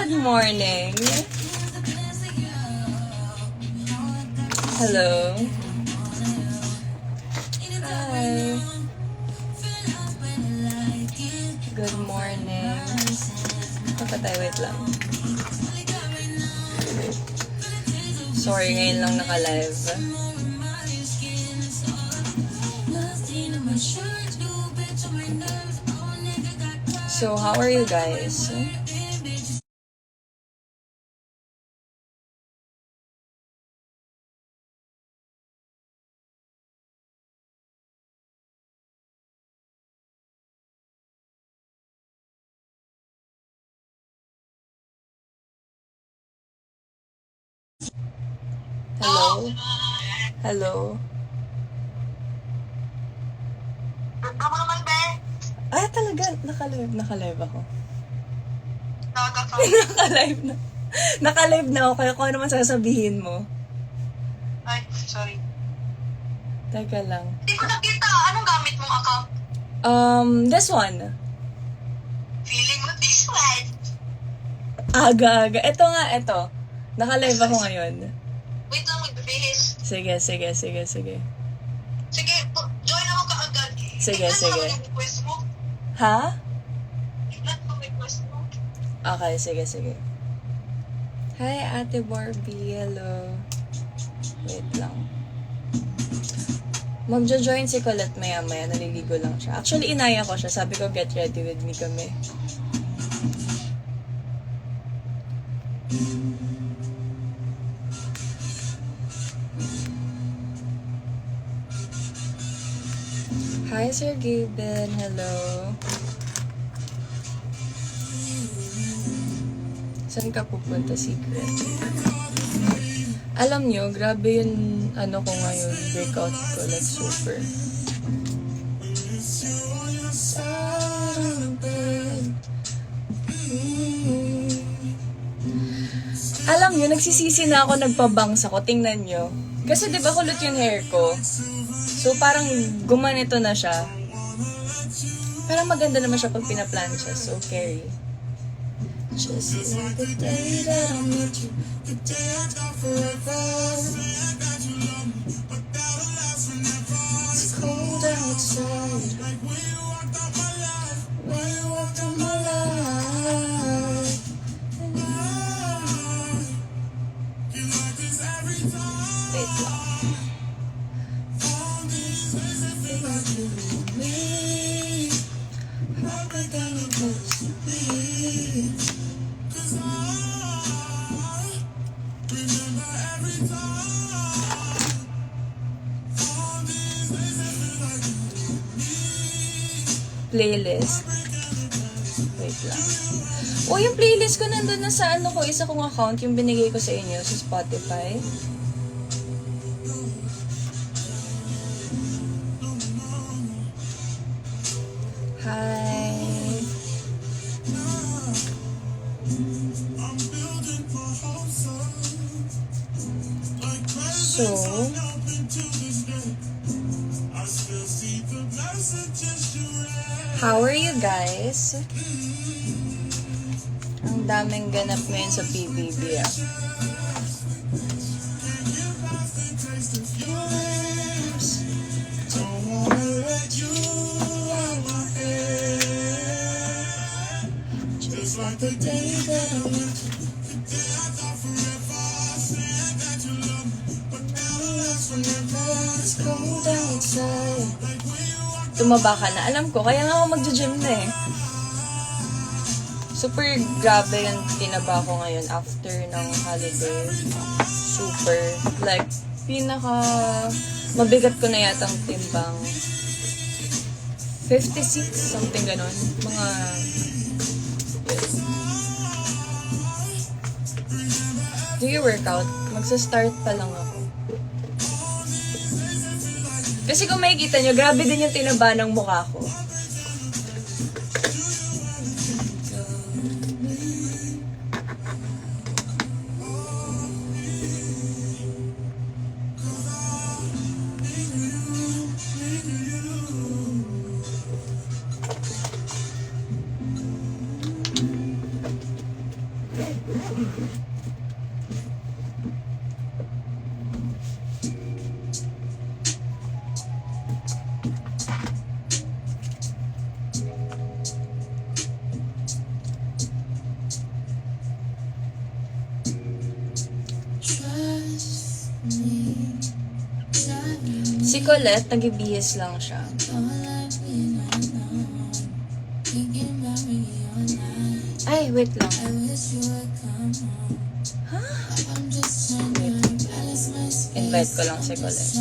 Good morning. Hello. Hi. Good morning. Kapatay, wait lang. Sorry, ngayon lang naka-live. So, how are you guys? Hello? Hello? Kamu naman, be? Ah, talaga, naka-live ako. Nakakasama. Naka-live na. Naka-live na ako, kaya kung ano naman sasabihin mo. Ay, sorry. Teka lang. Hindi ko nakita. Anong gamit mong account? This one. Feeling mo this one. Aga-aga. Ito nga, ito. Naka-live ako ngayon. Wait lang, magbibihis. Sige. Sige, join ako kaagad. Sige. Tignan mo naman yung request mo. Ha? Tignan mo yung request mo. Okay, sige. Hi, Ate Barbie. Hello. Wait lang. Magjo-join si Colette maya-maya. Naliligo lang siya. Actually, inaya ko siya. Sabi ko, get ready with me kami. Hi, Sir Gaben. Hello. Saan ka pupunta, Secret? Alam nyo, grabe yung ano ko ngayon, breakout ko, like super. Alam nyo, nagsisisi na ako, nagpabangs ako, tingnan nyo. Kasi diba kulot yung hair ko? So parang gumanito na siya. Parang maganda naman siya pag pinaplansya, so carry. Just like the day that I met you, the day I thought forever. It's cold outside. When you walked on my life. Wait lang. How could I be close to me? Playlist. Wait lang. O, yung playlist ko nandun na sa ano ko, isa kong account, yung binigay ko sa inyo sa Spotify. Hi. So, how are you guys? Ang daming ganap ngayon sa PBB ah. Just like the day that I met you. It's cold outside. Tumaba ka na. Alam ko, kaya nga ako magja-gym na eh. Super grabe yung tinaba ko ngayon after ng holiday. Super. Like, mabigat ko na yatang timbang. 56, something ganon. Mga, do you work out? Magsa-start pa lang ako. Kasi kung makikita nyo, grabe din yung tinaba ng mukha ko. Si Colette, nag-ibihis lang siya. Ay, wait lang. Invite ko lang si Colette.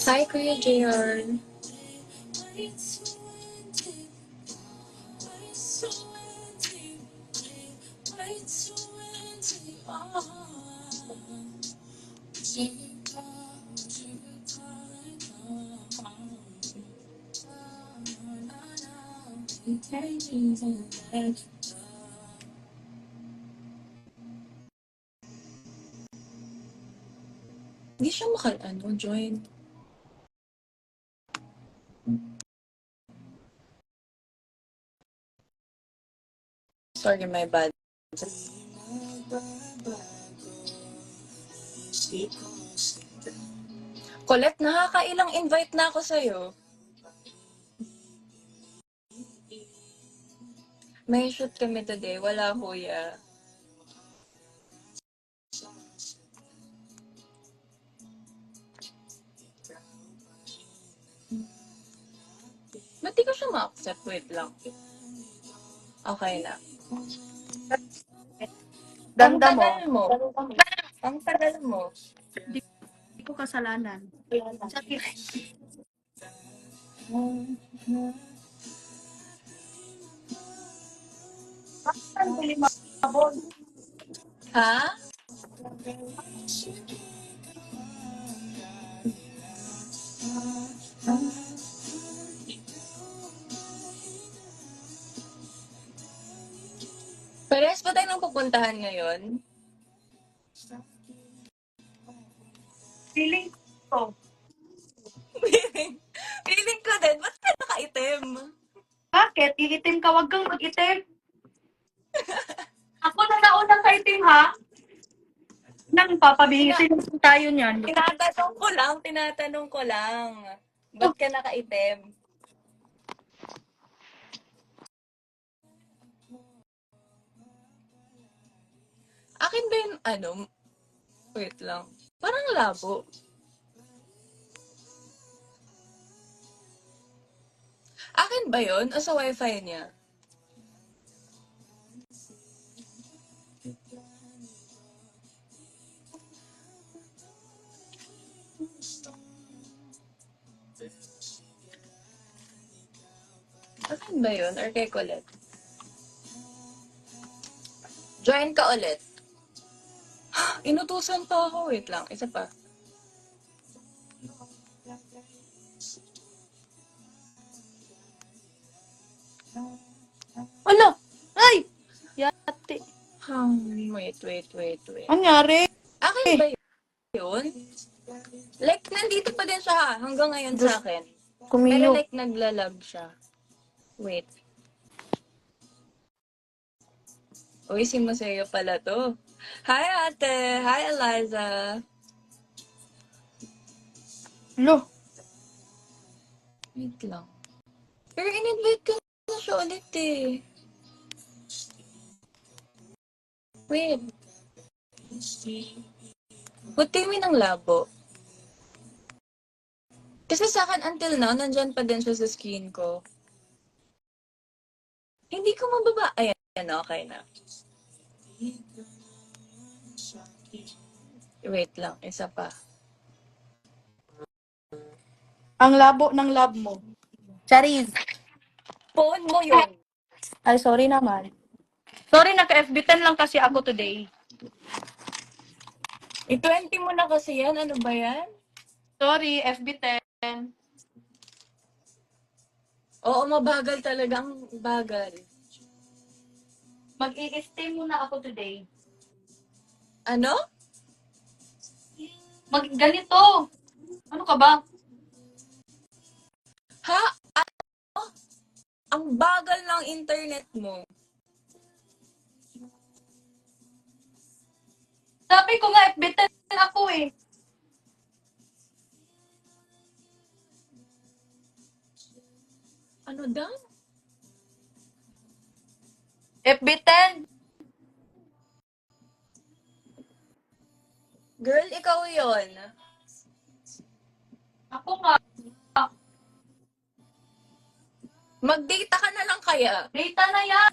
Hi, Kuya JR. Hindi siya join. Sorry, my bad. Colette, nakakailang invite na ako sa'yo. May shoot kami today. Wala, kuya. Ba't di ko siya ma-accept? Wait lang. Okay na. Ganda Ang mo. tagal mo. Ang tagal mo. Hindi ko kasalanan. Sakit. Ha? Parehas ba tayo nang pupuntahan ngayon? Feeling ko. Feeling ko din. Ba't ka nakaitim? Bakit? Iitim ka, wag kang mag-itim. Ako na nauna sa itim, ha? Nang papabihisin tayo niyan. Tinatanong ko lang. Ba't ka nakaitim? Akin ba yung wait lang. Parang labo. Akin ba yun? O sa wifi niya? Akin ba yun? Or kay Colette? Join ka ulit. Inutusan pa ako. Wait lang. Isa pa. Ala! Ay! Yate. Wait. Anyari? Akin ba yun? Like, nandito pa din siya hanggang ngayon Diyos, sa akin. Pero kumiyo. like, naglalag siya. Wait. Uy, si Museo pala to. Hi, ate. Hi, Eliza. Lo. Wait lang. Pero in-invite ko na siya ulit eh. Wait. Ba't kayo ng labo? Kasi sa akin, until now, nandyan pa din siya sa skin ko. Hindi ko mababa. Ayan, okay na. Wait lang, isa pa. Ang labo ng lab mo. Charis. Phone mo yun. Ay, sorry naman. Sorry, naka-FB10 lang kasi ako today. I-20 mo na kasi yan. Ano ba yan? Sorry, FB10. Oo, mabagal talaga. Ang bagal. Mag-i-stay muna ako today. Ano? Ganito. Ano ka ba? Ha? Ang bagal ng internet mo. Sabi ko nga, FB10 ako eh. Ano daw? FB10. Girl, ikaw yon. Ako nga. Mag-data ka na lang kaya. Data na yan.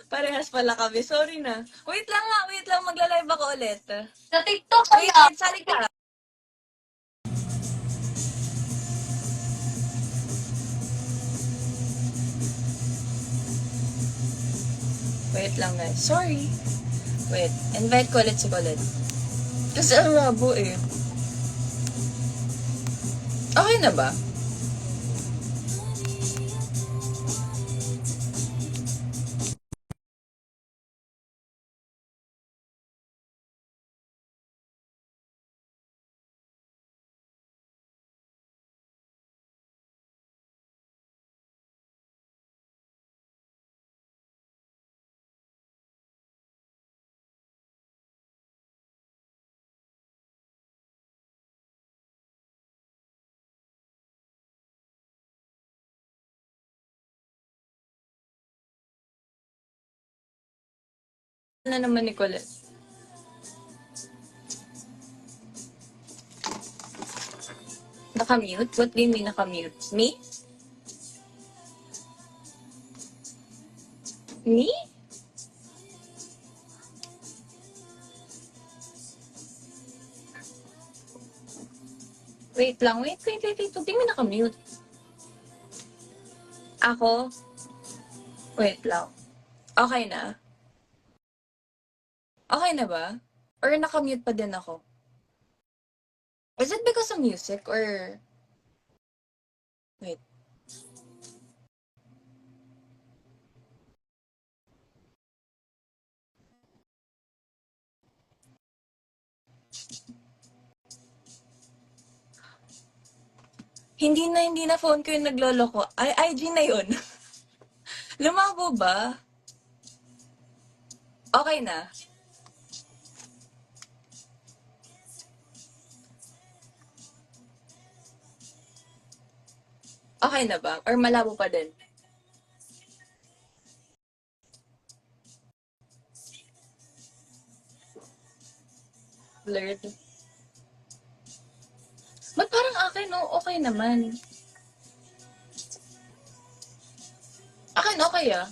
Parehas pala kami. Sorry na. Wait lang nga, wait lang. Magla-live ako ulit. Sa TikTok Wait, kaya. sali ka. Wait lang guys. Sorry. Wait, invite ko ulit si Colette. Kasi ang rabo eh. Okay na ba? Na naman ni Colette. Naka-mute? What do you mean naka-mute? Me? Me? Wait lang, wait. Huwag di mo naka-mute. Ako? Wait lang. Okay na? Okay na ba? Or naka-mute pa din ako? Is it because of music or... Wait. Hindi na phone ko yung nagloloko. Ay, IG na yun. Lumabo ba? Okay na. Okay na ba? Or malabo pa din? Blurred. Ba't parang akin, no? Okay naman. Akin, okay ah.